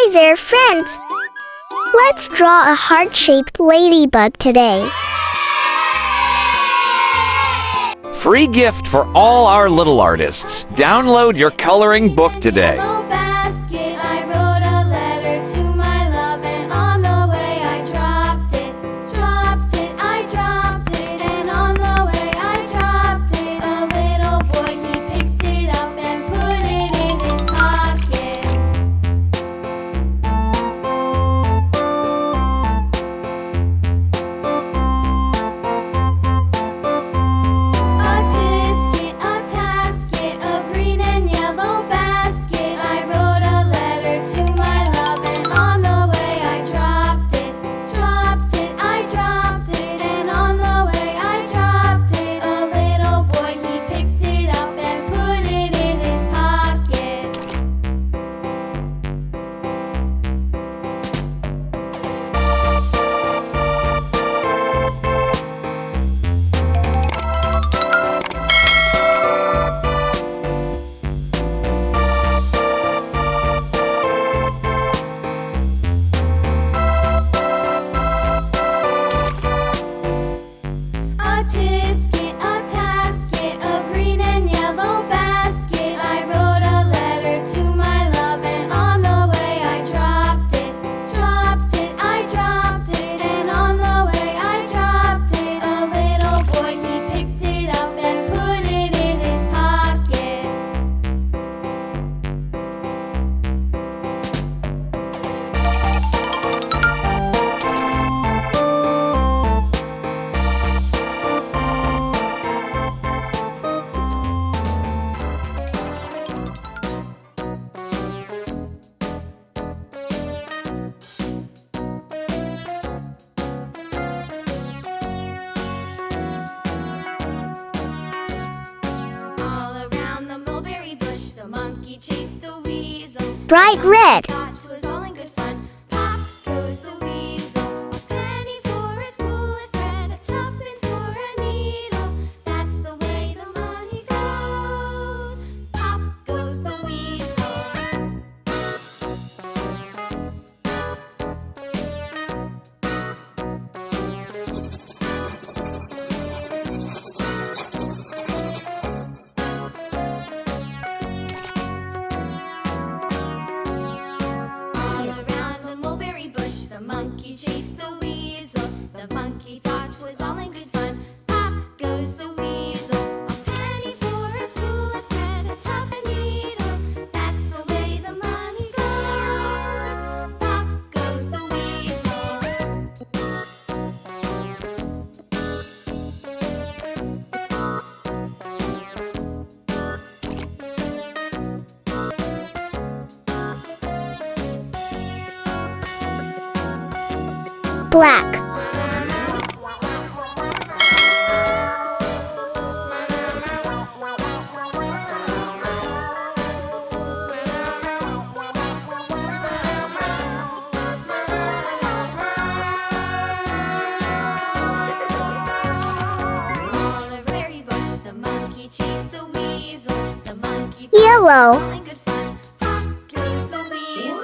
Hi there, friends! Let's draw a heart-shaped ladybug today. Free gift for all our little artists. Download your coloring book today. Basket, I wrote a letter to my love, and on the way I dropped it, I dropped it, and on the way I dropped it. A little boy, he picked it up and put it in his pocket. A tasket, a green and yellow basket. I wrote a letter to my love, and on the way I dropped it, I dropped it, and on the way I dropped it. A little boy, he picked it up and put it in his pocket. A tasket, a green and yellow basket. I wrote a letter to my love, and on the way I dropped it, I dropped it, and on the way I dropped it. A little boy, he picked it up and put it in his pocket. All around the mulberry bush, the monkey chased the weasel. Bright red. Thought it was all in good fun. Pop goes the weasel. A penny for a spool of thread, a tuppence for a needle. That's the way the money goes. Pop goes the weasel. All around the mulberry bush, the monkey chased the weasel. The monkey thought it was all in good fun. Pop goes the weasel. A penny for a spool of thread, a tuppence needle. That's the way the money goes. Pop goes the weasel. Black. On a berry bush, the monkey chased the weasel. The monkey thought Yellow. it was all in good fun. Pop goes the weasel.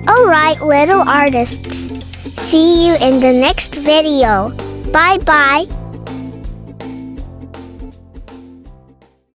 Alright, little artists. See you in the next video. Bye-bye.